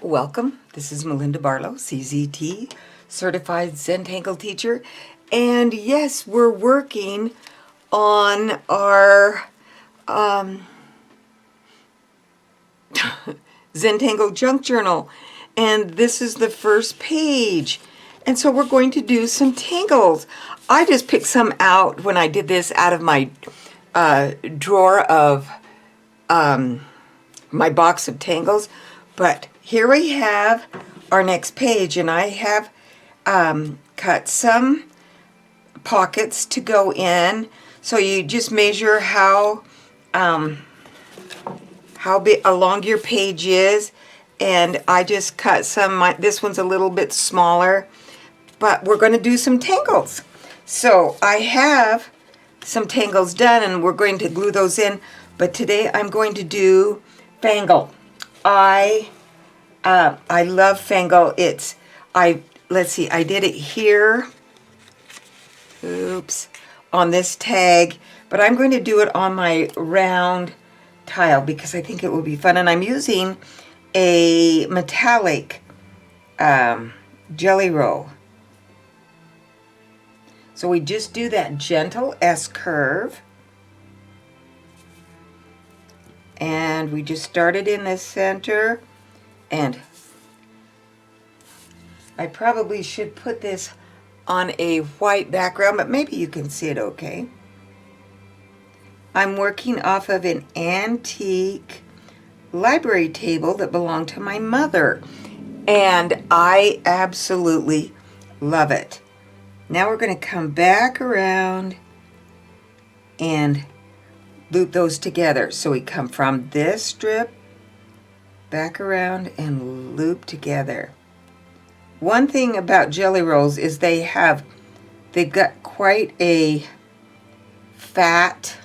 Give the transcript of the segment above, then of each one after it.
Welcome. This is Melinda Barlow, CZT, Certified Zentangle Teacher. And yes, we're working on our Zentangle Junk Journal. And this is the first page. And so we're going to do some tangles. I just picked some out when I did this out of my drawer of my box of tangles. But here we have our next page, and I have cut some pockets to go in. So you just measure how big long your page is, and I just cut some. This one's a little bit smaller, but we're going to do some tangles. So I have some tangles done, and we're going to glue those in. But today I'm going to do Fangle. I love Fangle. Let's see, I did it here. Oops, on this tag, but I'm going to do it on my round tile because I think it will be fun. And I'm using a metallic jelly roll. So we just do that gentle S curve. And we just started in the center, and I probably should put this on a white background, but maybe you can see it okay. I'm working off of an antique library table that belonged to my mother, and I absolutely love it. Now we're going to come back around and loop those together. So we come from this strip back around and loop together. One thing about jelly rolls is they've got quite a fat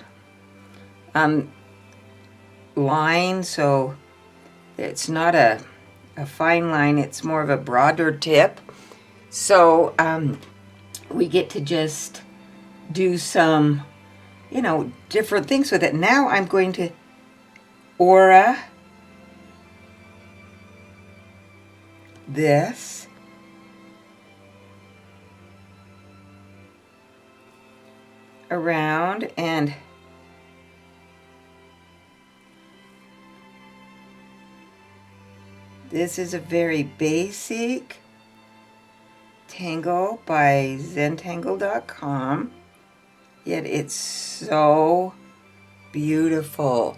line, so it's not a fine line, it's more of a broader tip. So we get to just do some different things with it. Now I'm going to aura this. Around, and this is a very basic tangle by zentangle.com. Yet it's so beautiful,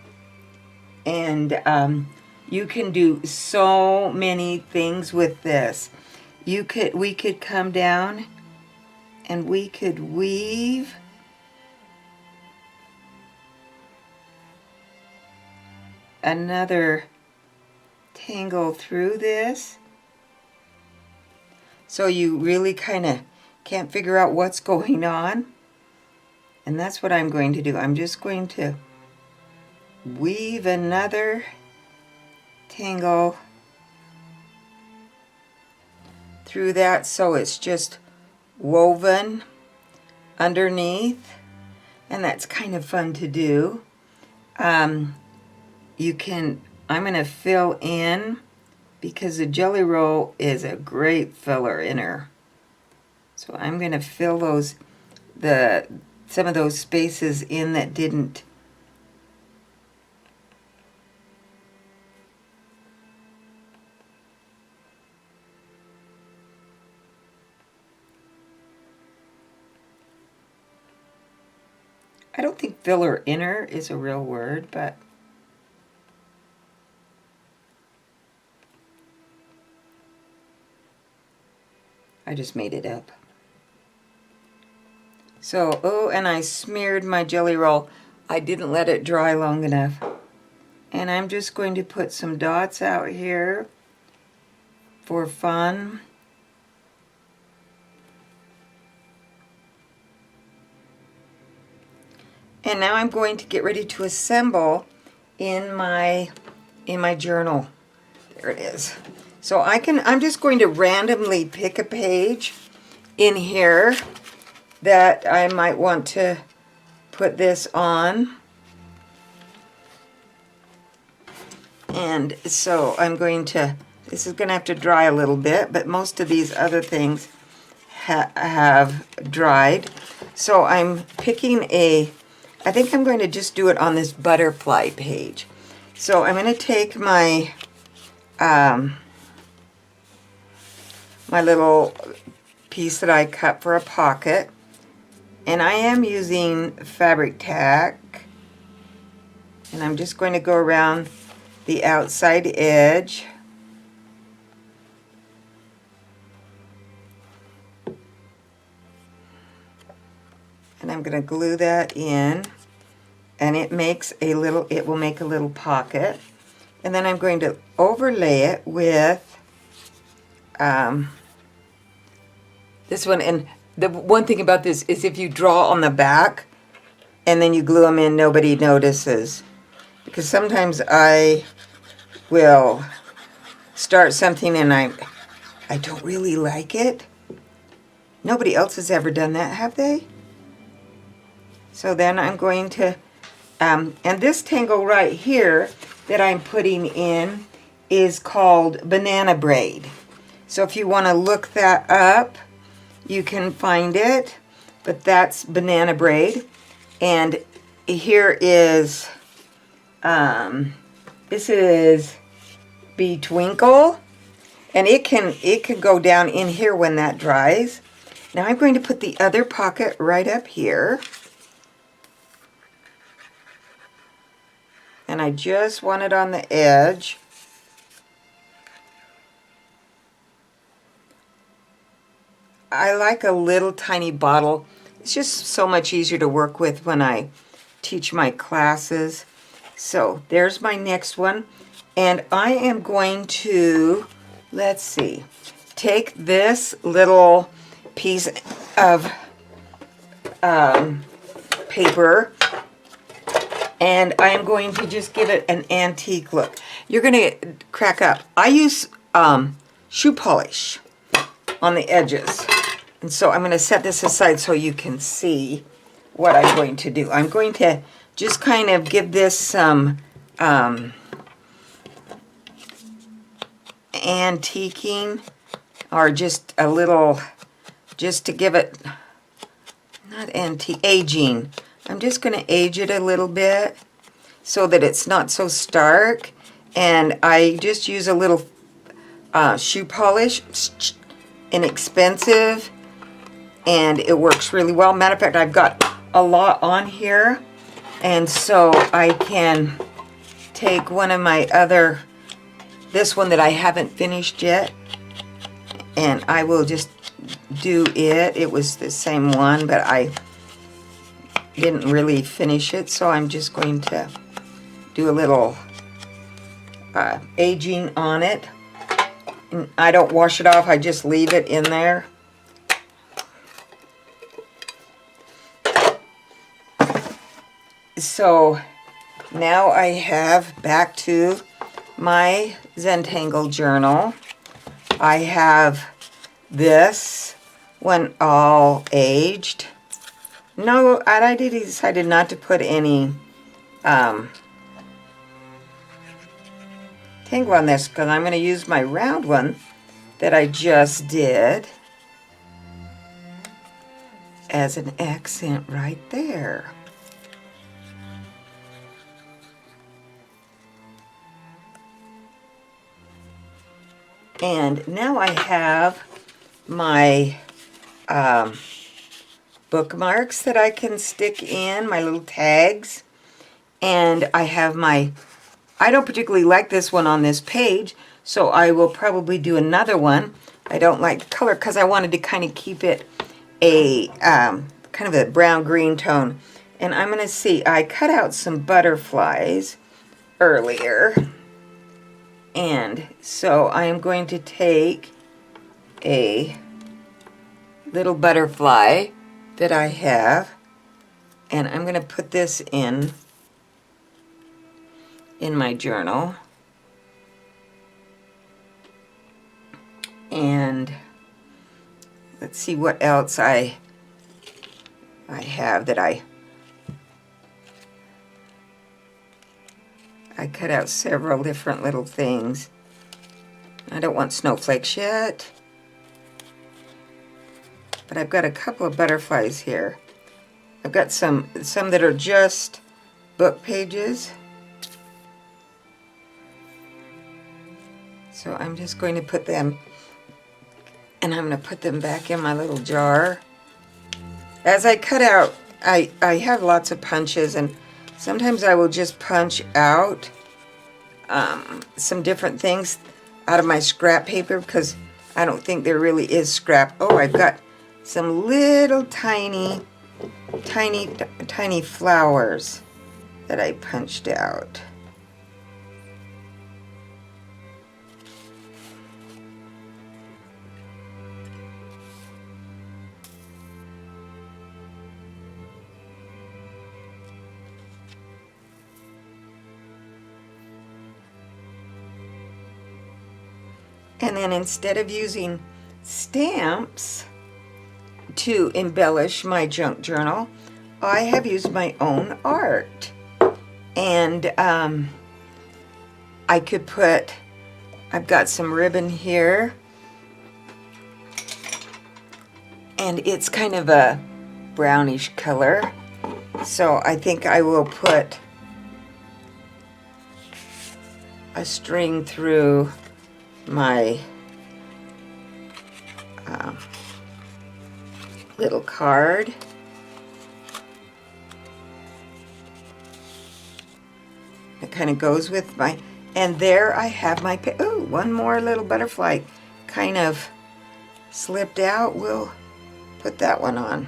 and you can do so many things with this. We could come down and we could weave another tangle through this, so you really kind of can't figure out what's going on. And that's what I'm going to do. I'm just going to weave another tangle through that, so it's just woven underneath, and that's kind of fun to do. I'm going to fill in, because the jelly roll is a great filler inner. So I'm going to fill some of those spaces in that didn't. I don't think filler inner is a real word, but I just made it up. So, and I smeared my jelly roll. I didn't let it dry long enough. And I'm just going to put some dots out here for fun. And now I'm going to get ready to assemble in my journal. There it is. So I'm just going to randomly pick a page in here that I might want to put this on. And so I'm going to This is going to have to dry a little bit, but most of these other things have dried. So I'm picking I think I'm going to just do it on this butterfly page. So I'm going to take my my little piece that I cut for a pocket, and I am using fabric tack, and I'm just going to go around the outside edge. And I'm going to glue that in, and it will make a little pocket. And then I'm going to overlay it with this one. And the one thing about this is if you draw on the back and then you glue them in, nobody notices. Because sometimes I will start something and I don't really like it. Nobody else has ever done that, have they? So then I'm going to, and this tangle right here that I'm putting in is called banana braid. So if you want to look that up, you can find it, but that's banana braid. And here is, this is Bee Twinkle, and it can go down in here when that dries. Now I'm going to put the other pocket right up here. And I just want it on the edge. I like a little tiny bottle. It's just so much easier to work with when I teach my classes. So there's my next one. And I am going to, let's see, take this little piece of paper, and I'm going to just give it an antique look. You're going to crack up. I use shoe polish on the edges. And so I'm going to set this aside so you can see what I'm going to do. I'm going to just kind of give this some antiquing, or just a little, just to give it, not antique, aging. I'm just going to age it a little bit so that it's not so stark. And I just use a little shoe polish, inexpensive, and it works really well. Matter of fact, I've got a lot on here, and so I can take one of my other, this one that I haven't finished yet, and I will just do it. It was the same one, but I didn't really finish it, so I'm just going to do a little aging on it. And I don't wash it off, I just leave it in there. So now I have, back to my Zentangle journal, I have this one all aged. No, I decided not to put any tangle on this because I'm going to use my round one that I just did as an accent right there. And now I have my bookmarks that I can stick in, my little tags. And I have my, I don't particularly like this one on this page, so I will probably do another one. I don't like the color because I wanted to kind of keep it a kind of a brown-green tone. And I'm going to see, I cut out some butterflies earlier. And so I am going to take a little butterfly that I have, and I'm going to put this in my journal. And let's see what else I have that I cut out several different little things. I don't want snowflakes yet. But I've got a couple of butterflies here. I've got some that are just book pages. So I'm just going to put them, and I'm going to put them back in my little jar. As I cut out, I have lots of punches, and sometimes I will just punch out some different things out of my scrap paper because I don't think there really is scrap. Oh, I've got some little tiny flowers that I punched out. And then instead of using stamps to embellish my junk journal, I have used my own art. And I could put, I've got some ribbon here, and it's kind of a brownish color. So I think I will put a string through my little card. It kind of goes with my, and there I have my, oh, one more little butterfly kind of slipped out. We'll put that one on.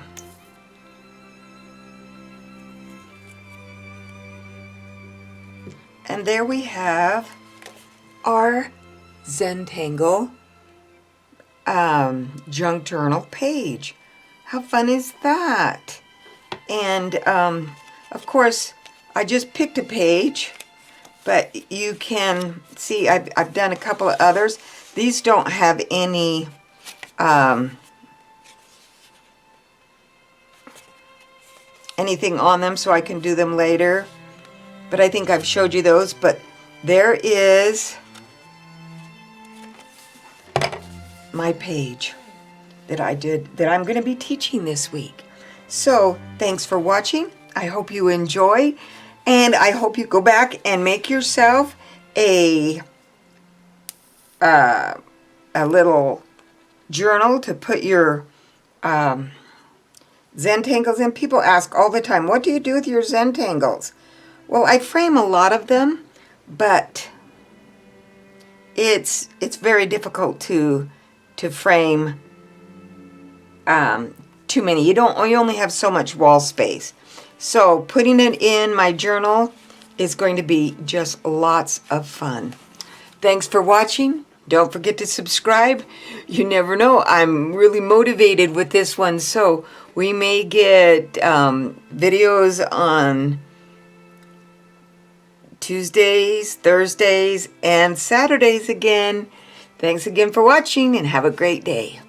And there we have our Zentangle junk journal page. How fun is that? And of course, I just picked a page, but you can see I've done a couple of others. These don't have any anything on them, so I can do them later. But I think I've showed you those. But there is my page that I did, that I'm going to be teaching this week. So thanks for watching. I hope you enjoy, and I hope you go back and make yourself a little journal to put your Zentangles in. People ask all the time, what do you do with your Zentangles? Well, I frame a lot of them, but it's very difficult to frame too many. You only have so much wall space. So putting it in my journal is going to be just lots of fun. Thanks for watching. Don't forget to subscribe. You never know, I'm really motivated with this one, so we may get videos on Tuesdays, Thursdays, and Saturdays again. Thanks again for watching, and have a great day.